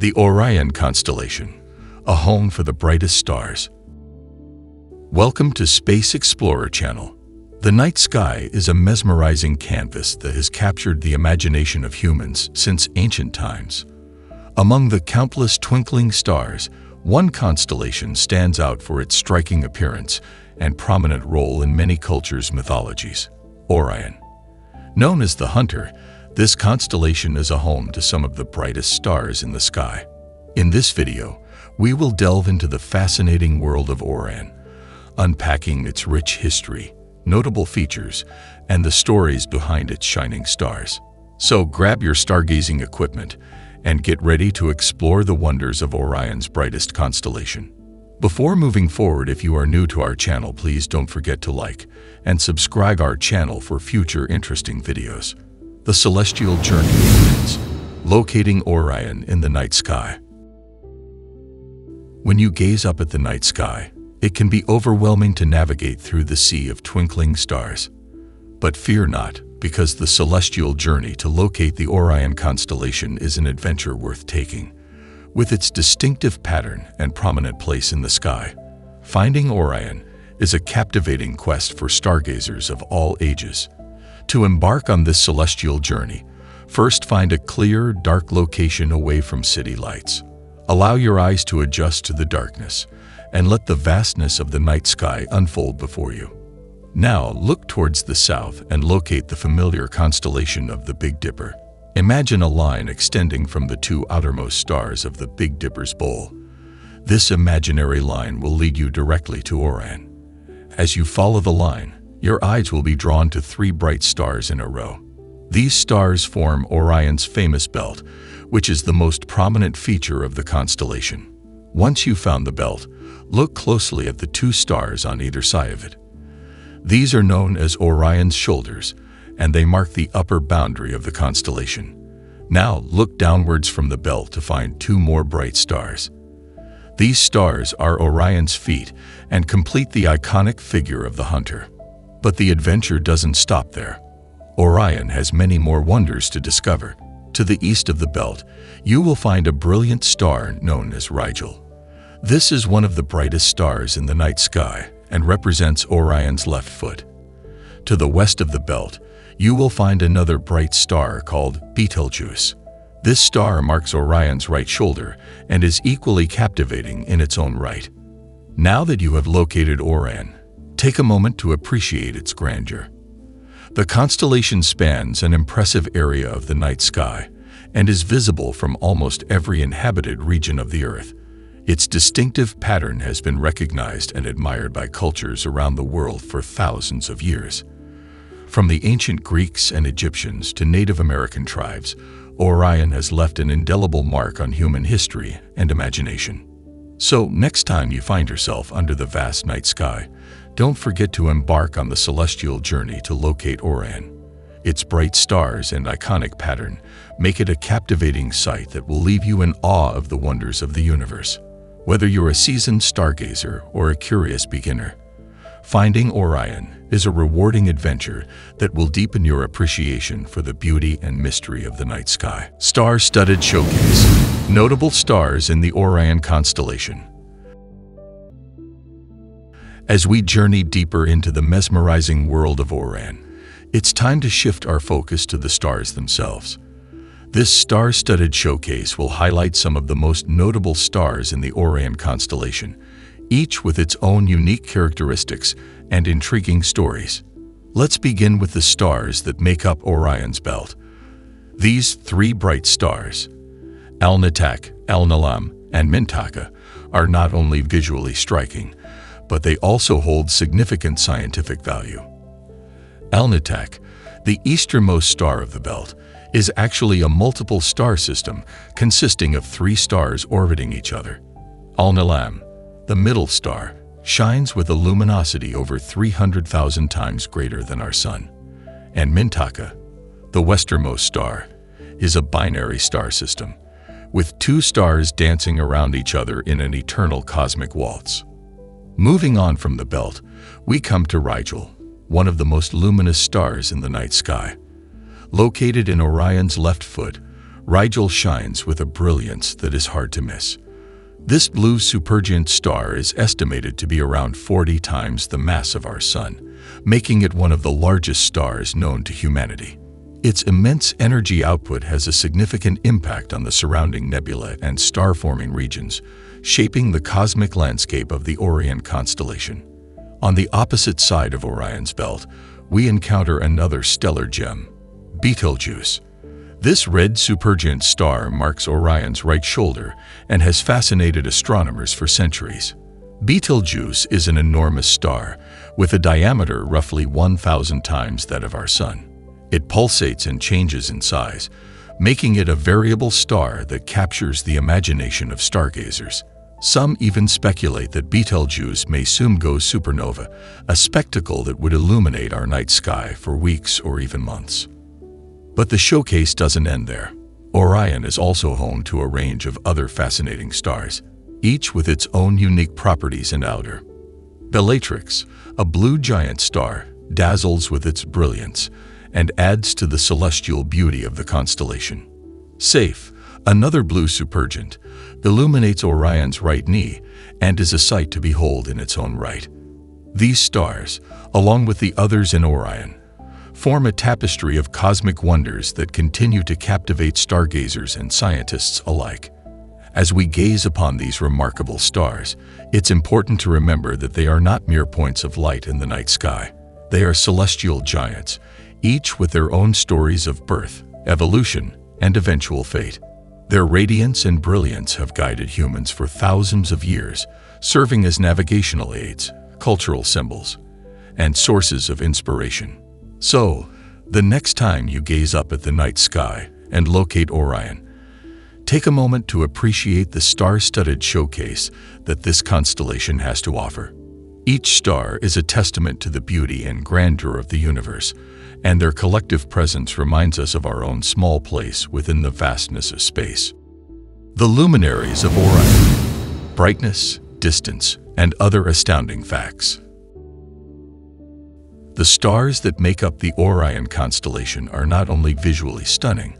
The Orion Constellation, a home for the brightest stars. Welcome to Space Explorer Channel. The night sky is a mesmerizing canvas that has captured the imagination of humans since ancient times. Among the countless twinkling stars, one constellation stands out for its striking appearance and prominent role in many cultures' mythologies: Orion. Known as the Hunter, this constellation is a home to some of the brightest stars in the sky. In this video, we will delve into the fascinating world of Orion, unpacking its rich history, notable features, and the stories behind its shining stars. So grab your stargazing equipment and get ready to explore the wonders of Orion's brightest constellation. Before moving forward, if you are new to our channel, please don't forget to like and subscribe our channel for future interesting videos. The celestial journey begins, locating Orion in the night sky. When you gaze up at the night sky, it can be overwhelming to navigate through the sea of twinkling stars. But fear not, because the celestial journey to locate the Orion constellation is an adventure worth taking. With its distinctive pattern and prominent place in the sky, finding Orion is a captivating quest for stargazers of all ages. To embark on this celestial journey, first find a clear, dark location away from city lights. Allow your eyes to adjust to the darkness and let the vastness of the night sky unfold before you. Now look towards the south and locate the familiar constellation of the Big Dipper. Imagine a line extending from the two outermost stars of the Big Dipper's bowl. This imaginary line will lead you directly to Orion. As you follow the line, your eyes will be drawn to three bright stars in a row. These stars form Orion's famous belt, which is the most prominent feature of the constellation. Once you've found the belt, look closely at the two stars on either side of it. These are known as Orion's shoulders, and they mark the upper boundary of the constellation. Now look downwards from the belt to find two more bright stars. These stars are Orion's feet and complete the iconic figure of the Hunter. But the adventure doesn't stop there. Orion has many more wonders to discover. To the east of the belt, you will find a brilliant star known as Rigel. This is one of the brightest stars in the night sky and represents Orion's left foot. To the west of the belt, you will find another bright star called Betelgeuse. This star marks Orion's right shoulder and is equally captivating in its own right. Now that you have located Orion, take a moment to appreciate its grandeur. The constellation spans an impressive area of the night sky and is visible from almost every inhabited region of the Earth. Its distinctive pattern has been recognized and admired by cultures around the world for thousands of years. From the ancient Greeks and Egyptians to Native American tribes, Orion has left an indelible mark on human history and imagination. So, next time you find yourself under the vast night sky, don't forget to embark on the celestial journey to locate Orion. Its bright stars and iconic pattern make it a captivating sight that will leave you in awe of the wonders of the universe. Whether you're a seasoned stargazer or a curious beginner, finding Orion is a rewarding adventure that will deepen your appreciation for the beauty and mystery of the night sky. Star-studded showcase. Notable stars in the Orion constellation. As we journey deeper into the mesmerizing world of Orion, it's time to shift our focus to the stars themselves. This star-studded showcase will highlight some of the most notable stars in the Orion constellation, each with its own unique characteristics and intriguing stories. Let's begin with the stars that make up Orion's belt. These three bright stars, Alnitak, Alnilam, and Mintaka, are not only visually striking, but they also hold significant scientific value. Alnitak, the easternmost star of the belt, is actually a multiple star system consisting of three stars orbiting each other. Alnilam, the middle star, shines with a luminosity over 300,000 times greater than our Sun. And Mintaka, the westernmost star, is a binary star system, with two stars dancing around each other in an eternal cosmic waltz. Moving on from the belt, we come to Rigel, one of the most luminous stars in the night sky. Located in Orion's left foot, Rigel shines with a brilliance that is hard to miss. This blue supergiant star is estimated to be around 40 times the mass of our Sun, making it one of the largest stars known to humanity. Its immense energy output has a significant impact on the surrounding nebula and star-forming regions, shaping the cosmic landscape of the Orion Constellation. On the opposite side of Orion's belt, we encounter another stellar gem, Betelgeuse. This red supergiant star marks Orion's right shoulder and has fascinated astronomers for centuries. Betelgeuse is an enormous star with a diameter roughly 1,000 times that of our Sun. It pulsates and changes in size, making it a variable star that captures the imagination of stargazers. Some even speculate that Betelgeuse may soon go supernova, a spectacle that would illuminate our night sky for weeks or even months. But the showcase doesn't end there. Orion is also home to a range of other fascinating stars, each with its own unique properties and outer. Bellatrix, a blue giant star, dazzles with its brilliance and adds to the celestial beauty of the constellation. Saiph, another blue supergiant, illuminates Orion's right knee and is a sight to behold in its own right. These stars, along with the others in Orion, form a tapestry of cosmic wonders that continue to captivate stargazers and scientists alike. As we gaze upon these remarkable stars, it's important to remember that they are not mere points of light in the night sky. They are celestial giants, each with their own stories of birth, evolution, and eventual fate. Their radiance and brilliance have guided humans for thousands of years, serving as navigational aids, cultural symbols, and sources of inspiration. So, the next time you gaze up at the night sky and locate Orion, take a moment to appreciate the star-studded showcase that this constellation has to offer. Each star is a testament to the beauty and grandeur of the universe, and their collective presence reminds us of our own small place within the vastness of space. The luminaries of Orion: brightness, distance, and other astounding facts. The stars that make up the Orion constellation are not only visually stunning,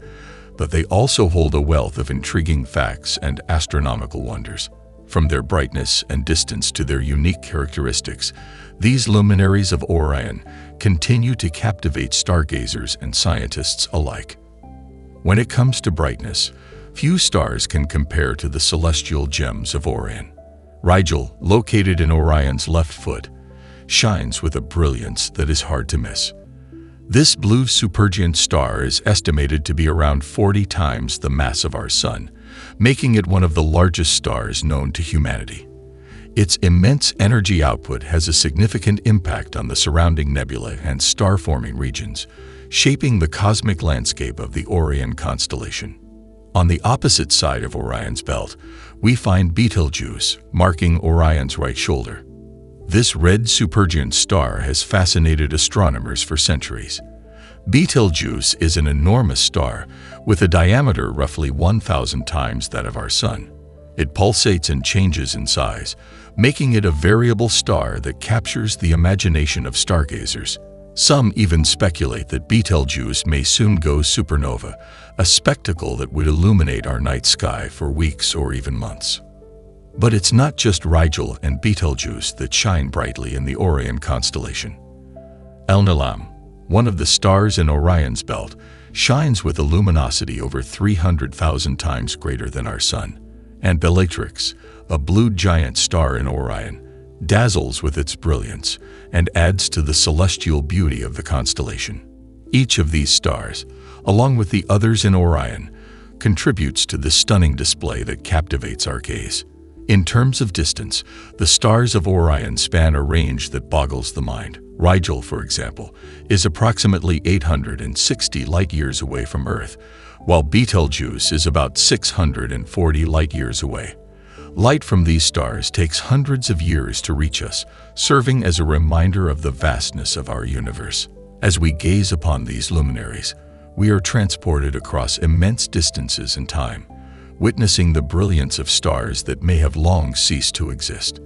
but they also hold a wealth of intriguing facts and astronomical wonders. From their brightness and distance to their unique characteristics, these luminaries of Orion continue to captivate stargazers and scientists alike. When it comes to brightness, few stars can compare to the celestial gems of Orion. Rigel, located in Orion's left foot, shines with a brilliance that is hard to miss. This blue supergiant star is estimated to be around 40 times the mass of our Sun, making it one of the largest stars known to humanity. Its immense energy output has a significant impact on the surrounding nebula and star-forming regions, shaping the cosmic landscape of the Orion constellation. On the opposite side of Orion's belt, we find Betelgeuse, marking Orion's right shoulder. This red supergiant star has fascinated astronomers for centuries. Betelgeuse is an enormous star with a diameter roughly 1,000 times that of our Sun. It pulsates and changes in size, making it a variable star that captures the imagination of stargazers. Some even speculate that Betelgeuse may soon go supernova, a spectacle that would illuminate our night sky for weeks or even months. But it's not just Rigel and Betelgeuse that shine brightly in the Orion constellation. Alnilam, one of the stars in Orion's belt, shines with a luminosity over 300,000 times greater than our Sun. And Bellatrix, a blue giant star in Orion, dazzles with its brilliance and adds to the celestial beauty of the constellation. Each of these stars, along with the others in Orion, contributes to the stunning display that captivates our gaze. In terms of distance, the stars of Orion span a range that boggles the mind. Rigel, for example, is approximately 860 light-years away from Earth, while Betelgeuse is about 640 light-years away. Light from these stars takes hundreds of years to reach us, serving as a reminder of the vastness of our universe. As we gaze upon these luminaries, we are transported across immense distances in time, witnessing the brilliance of stars that may have long ceased to exist.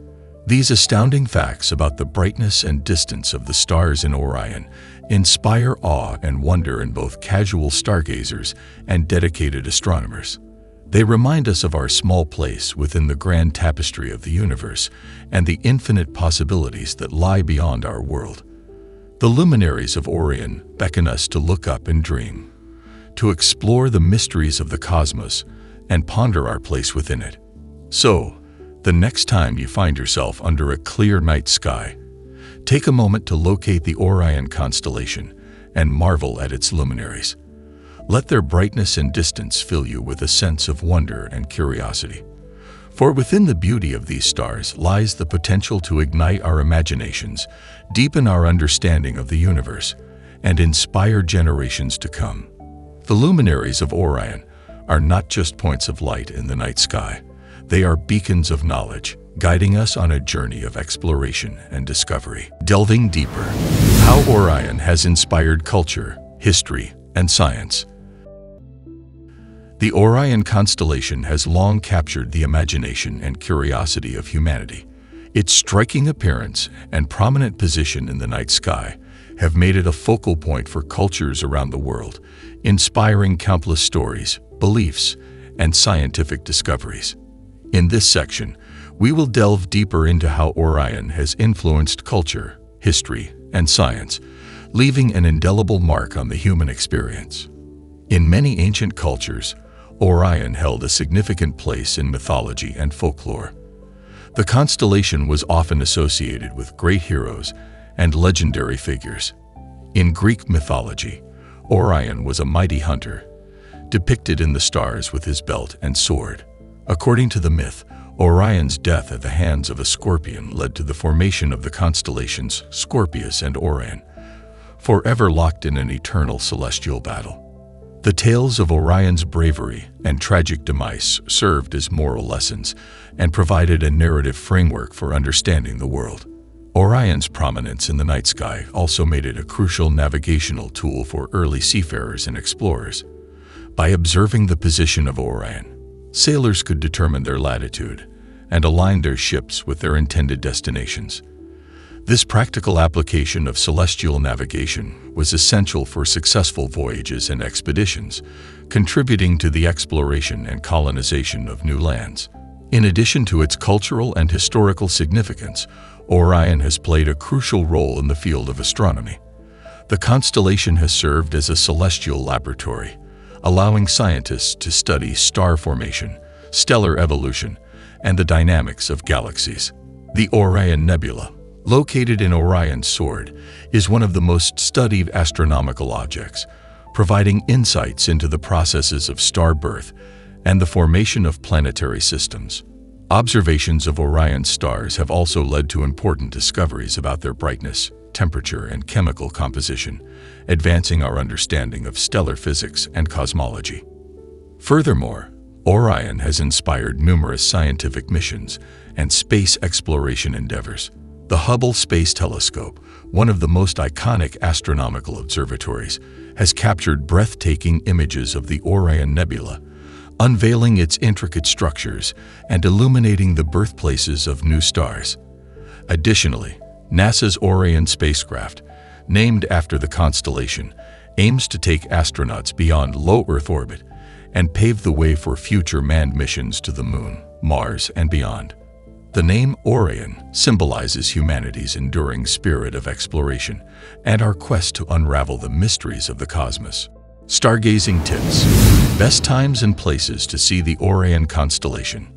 These astounding facts about the brightness and distance of the stars in Orion inspire awe and wonder in both casual stargazers and dedicated astronomers. They remind us of our small place within the grand tapestry of the universe and the infinite possibilities that lie beyond our world. The luminaries of Orion beckon us to look up and dream, to explore the mysteries of the cosmos and ponder our place within it. So, the next time you find yourself under a clear night sky, take a moment to locate the Orion constellation and marvel at its luminaries. Let their brightness and distance fill you with a sense of wonder and curiosity. For within the beauty of these stars lies the potential to ignite our imaginations, deepen our understanding of the universe, and inspire generations to come. The luminaries of Orion are not just points of light in the night sky. They are beacons of knowledge, guiding us on a journey of exploration and discovery. Delving deeper, how Orion has inspired culture, history, and science. The Orion constellation has long captured the imagination and curiosity of humanity. Its striking appearance and prominent position in the night sky have made it a focal point for cultures around the world, inspiring countless stories, beliefs, and scientific discoveries. In this section, we will delve deeper into how Orion has influenced culture, history, and science, leaving an indelible mark on the human experience. In many ancient cultures, Orion held a significant place in mythology and folklore. The constellation was often associated with great heroes and legendary figures. In Greek mythology, Orion was a mighty hunter, depicted in the stars with his belt and sword. According to the myth, Orion's death at the hands of a scorpion led to the formation of the constellations Scorpius and Orion, forever locked in an eternal celestial battle. The tales of Orion's bravery and tragic demise served as moral lessons and provided a narrative framework for understanding the world. Orion's prominence in the night sky also made it a crucial navigational tool for early seafarers and explorers. By observing the position of Orion, sailors could determine their latitude and align their ships with their intended destinations. This practical application of celestial navigation was essential for successful voyages and expeditions, contributing to the exploration and colonization of new lands. In addition to its cultural and historical significance, Orion has played a crucial role in the field of astronomy. The constellation has served as a celestial laboratory, allowing scientists to study star formation, stellar evolution, and the dynamics of galaxies. The Orion Nebula, located in Orion's sword, is one of the most studied astronomical objects, providing insights into the processes of star birth and the formation of planetary systems. Observations of Orion's stars have also led to important discoveries about their brightness, temperature, and chemical composition, advancing our understanding of stellar physics and cosmology. Furthermore, Orion has inspired numerous scientific missions and space exploration endeavors. The Hubble Space Telescope, one of the most iconic astronomical observatories, has captured breathtaking images of the Orion Nebula, unveiling its intricate structures and illuminating the birthplaces of new stars. Additionally, NASA's Orion spacecraft, named after the constellation, aims to take astronauts beyond low Earth orbit and pave the way for future manned missions to the Moon, Mars, and beyond. The name Orion symbolizes humanity's enduring spirit of exploration and our quest to unravel the mysteries of the cosmos. Stargazing tips: best times and places to see the Orion constellation.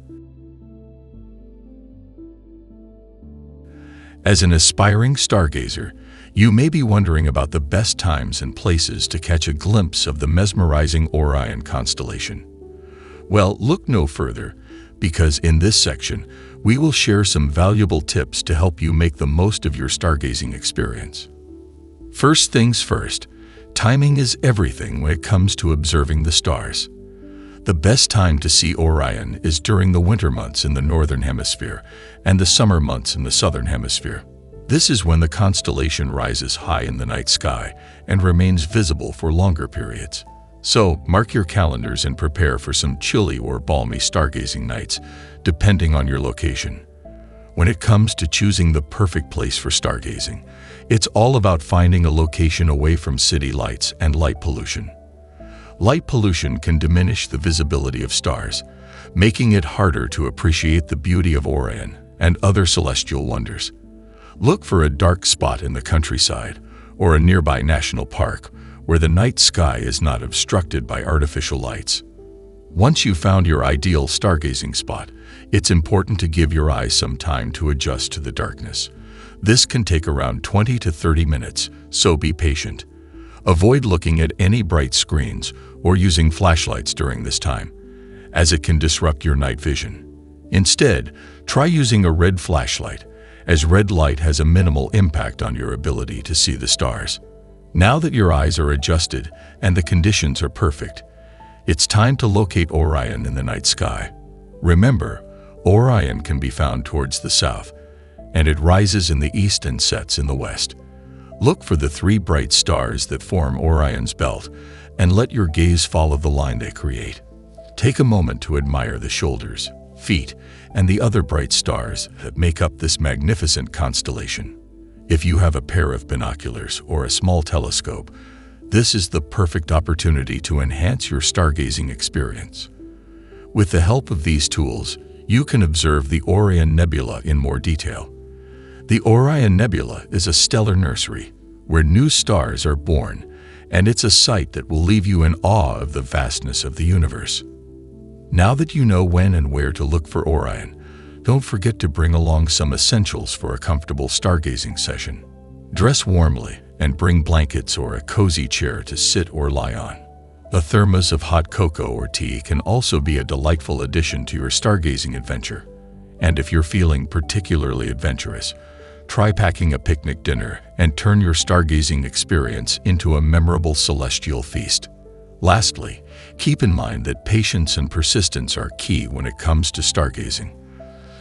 As an aspiring stargazer, you may be wondering about the best times and places to catch a glimpse of the mesmerizing Orion constellation. Well, look no further, because in this section, we will share some valuable tips to help you make the most of your stargazing experience. First things first, timing is everything when it comes to observing the stars. The best time to see Orion is during the winter months in the northern hemisphere and the summer months in the southern hemisphere. This is when the constellation rises high in the night sky and remains visible for longer periods. So, mark your calendars and prepare for some chilly or balmy stargazing nights, depending on your location. When it comes to choosing the perfect place for stargazing, it's all about finding a location away from city lights and light pollution. Light pollution can diminish the visibility of stars, making it harder to appreciate the beauty of Orion and other celestial wonders. Look for a dark spot in the countryside or a nearby national park where the night sky is not obstructed by artificial lights. Once you've found your ideal stargazing spot, it's important to give your eyes some time to adjust to the darkness. This can take around 20 to 30 minutes, so be patient. Avoid looking at any bright screens or using flashlights during this time, as it can disrupt your night vision. Instead, try using a red flashlight, as red light has a minimal impact on your ability to see the stars. Now that your eyes are adjusted and the conditions are perfect, it's time to locate Orion in the night sky. Remember, Orion can be found towards the south, and it rises in the east and sets in the west. Look for the 3 bright stars that form Orion's belt, and let your gaze follow the line they create. Take a moment to admire the shoulders, feet, and the other bright stars that make up this magnificent constellation. If you have a pair of binoculars or a small telescope, this is the perfect opportunity to enhance your stargazing experience. With the help of these tools, you can observe the Orion Nebula in more detail. The Orion Nebula is a stellar nursery where new stars are born, and it's a sight that will leave you in awe of the vastness of the universe. Now that you know when and where to look for Orion, don't forget to bring along some essentials for a comfortable stargazing session. Dress warmly and bring blankets or a cozy chair to sit or lie on. A thermos of hot cocoa or tea can also be a delightful addition to your stargazing adventure. And if you're feeling particularly adventurous, try packing a picnic dinner and turn your stargazing experience into a memorable celestial feast. Lastly, keep in mind that patience and persistence are key when it comes to stargazing.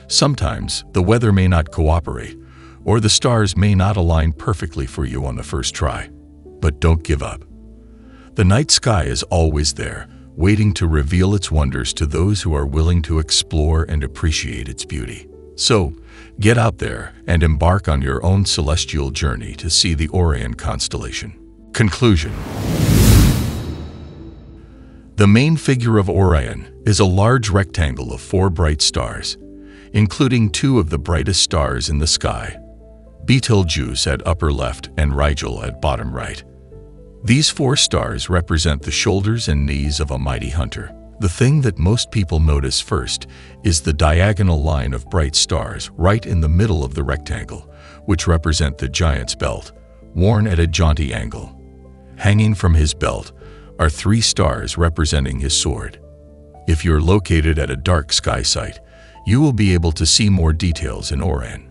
Sometimes the weather may not cooperate, or the stars may not align perfectly for you on the first try. But don't give up. The night sky is always there, waiting to reveal its wonders to those who are willing to explore and appreciate its beauty. So, get out there and embark on your own celestial journey to see the Orion Constellation. Conclusion. The main figure of Orion is a large rectangle of 4 bright stars, including 2 of the brightest stars in the sky, Betelgeuse at upper left and Rigel at bottom right. These 4 stars represent the shoulders and knees of a mighty hunter. The thing that most people notice first is the diagonal line of bright stars right in the middle of the rectangle, which represent the giant's belt, worn at a jaunty angle. Hanging from his belt are 3 stars representing his sword. If you're located at a dark sky site, you will be able to see more details in Orion.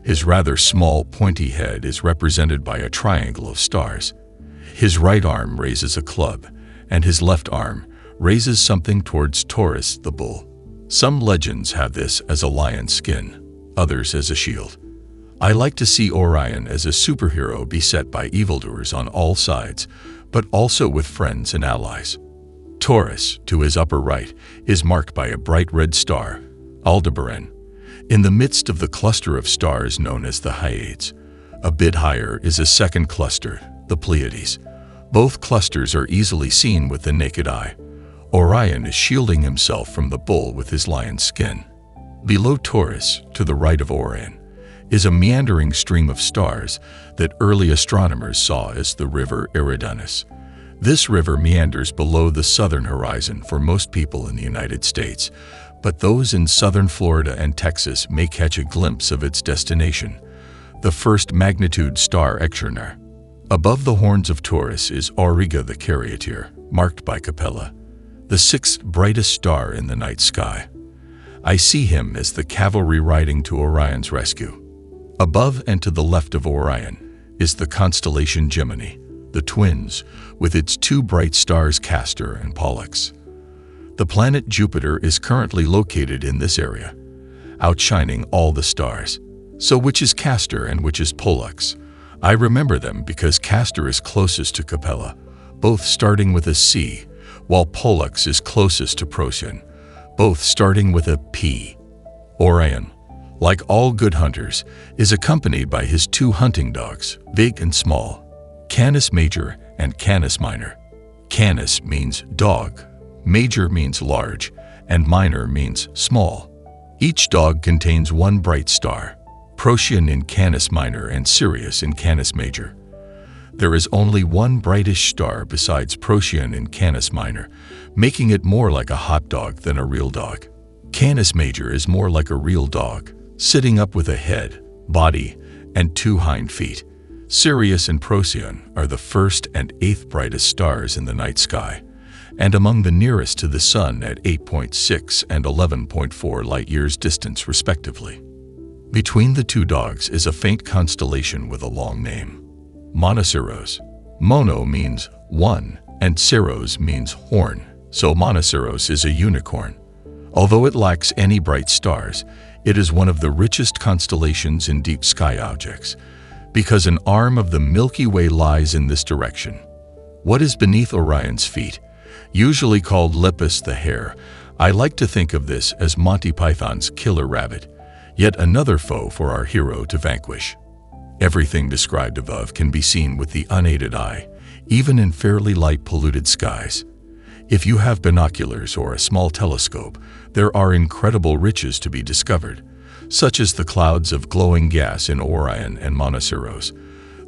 His rather small, pointy head is represented by a triangle of stars. His right arm raises a club, and his left arm raises something towards Taurus the bull. Some legends have this as a lion's skin, others as a shield. I like to see Orion as a superhero beset by evildoers on all sides, but also with friends and allies. Taurus, to his upper right, is marked by a bright red star, Aldebaran, in the midst of the cluster of stars known as the Hyades. A bit higher is a second cluster, the Pleiades. Both clusters are easily seen with the naked eye. Orion is shielding himself from the bull with his lion's skin. Below Taurus, to the right of Orion, is a meandering stream of stars that early astronomers saw as the river Eridanus. This river meanders below the southern horizon for most people in the United States, but those in southern Florida and Texas may catch a glimpse of its destination, the first magnitude star Extraordinary. Above the horns of Taurus is Auriga the Charioteer, marked by Capella, the 6th brightest star in the night sky. I see him as the cavalry riding to Orion's rescue. Above and to the left of Orion is the constellation Gemini, the twins, with its 2 bright stars Castor and Pollux. The planet Jupiter is currently located in this area, outshining all the stars. So which is Castor and which is Pollux? I remember them because Castor is closest to Capella, both starting with a C, while Pollux is closest to Procyon, both starting with a P. Orion, like all good hunters, is accompanied by his two hunting dogs, big and small, Canis Major and Canis Minor. Canis means dog, Major means large, and Minor means small. Each dog contains one bright star, Procyon in Canis Minor and Sirius in Canis Major. There is only one brightest star besides Procyon in Canis Minor, making it more like a hot dog than a real dog. Canis Major is more like a real dog, sitting up with a head, body, and two hind feet. Sirius and Procyon are the first and eighth brightest stars in the night sky, and among the nearest to the Sun at 8.6 and 11.4 light-years distance respectively. Between the two dogs is a faint constellation with a long name, Monoceros. Mono means one, and ceros means horn, so Monoceros is a unicorn. Although it lacks any bright stars, it is one of the richest constellations in deep sky objects, because an arm of the Milky Way lies in this direction. What is beneath Orion's feet, usually called Lepus the hare, I like to think of this as Monty Python's killer rabbit, yet another foe for our hero to vanquish. Everything described above can be seen with the unaided eye, even in fairly light-polluted skies. If you have binoculars or a small telescope, there are incredible riches to be discovered, such as the clouds of glowing gas in Orion and Monoceros,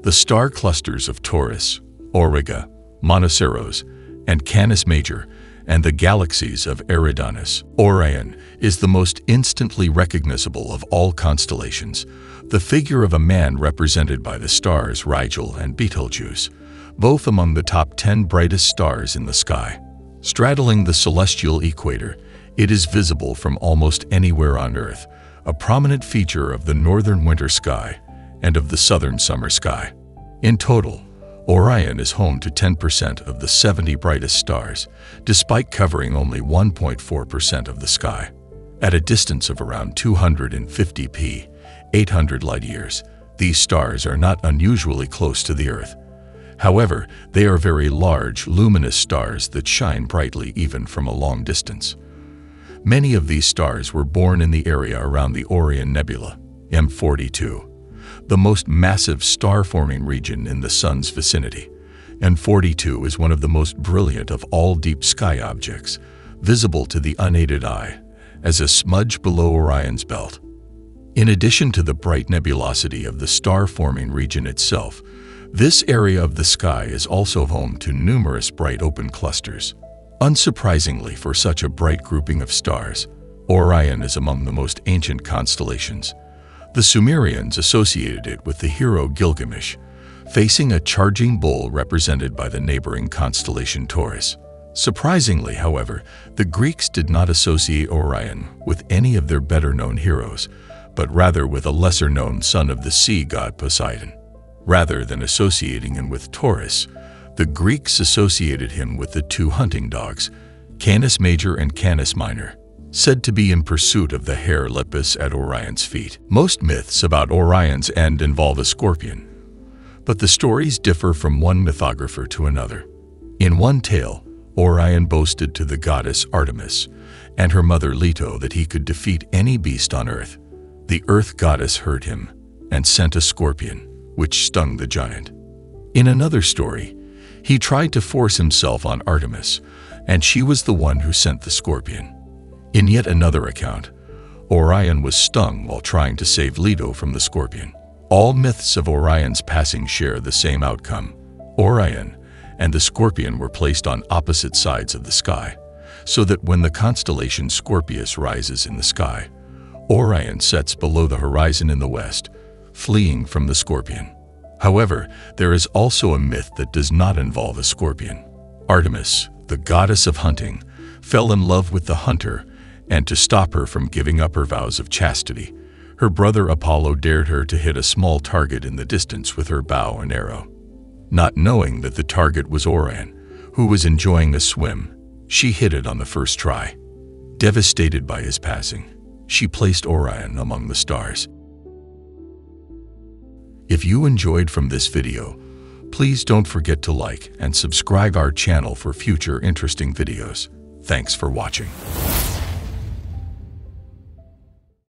the star clusters of Taurus, Auriga, Monoceros, and Canis Major, and the galaxies of Eridanus. Orion is the most instantly recognizable of all constellations, the figure of a man represented by the stars Rigel and Betelgeuse, both among the top 10 brightest stars in the sky. Straddling the celestial equator, it is visible from almost anywhere on Earth, a prominent feature of the northern winter sky and of the southern summer sky. In total, Orion is home to 10% of the 70 brightest stars, despite covering only 1.4% of the sky. At a distance of around 250 p, 800 light-years, these stars are not unusually close to the Earth. However, they are very large, luminous stars that shine brightly even from a long distance. Many of these stars were born in the area around the Orion Nebula, M42, the most massive star-forming region in the Sun's vicinity. M42 is one of the most brilliant of all deep sky objects, visible to the unaided eye, as a smudge below Orion's belt. In addition to the bright nebulosity of the star-forming region itself, this area of the sky is also home to numerous bright open clusters. Unsurprisingly for such a bright grouping of stars, Orion is among the most ancient constellations. The Sumerians associated it with the hero Gilgamesh, facing a charging bull represented by the neighboring constellation Taurus. Surprisingly, however, the Greeks did not associate Orion with any of their better-known heroes, but rather with a lesser-known son of the sea god Poseidon. Rather than associating him with Taurus, the Greeks associated him with the two hunting dogs, Canis Major and Canis Minor, said to be in pursuit of the hare Lepus at Orion's feet. Most myths about Orion's end involve a scorpion, but the stories differ from one mythographer to another. In one tale, Orion boasted to the goddess Artemis and her mother Leto that he could defeat any beast on Earth. The Earth goddess heard him and sent a scorpion, which stung the giant. In another story, he tried to force himself on Artemis, and she was the one who sent the scorpion. In yet another account, Orion was stung while trying to save Leto from the scorpion. All myths of Orion's passing share the same outcome. Orion and the scorpion were placed on opposite sides of the sky, so that when the constellation Scorpius rises in the sky, Orion sets below the horizon in the west, fleeing from the scorpion. However, there is also a myth that does not involve a scorpion. Artemis, the goddess of hunting, fell in love with the hunter, and to stop her from giving up her vows of chastity, her brother Apollo dared her to hit a small target in the distance with her bow and arrow. Not knowing that the target was Orion, who was enjoying a swim, she hit it on the first try. Devastated by his passing, she placed Orion among the stars. If you enjoyed from this video, please don't forget to like and subscribe our channel for future interesting videos. Thanks for watching.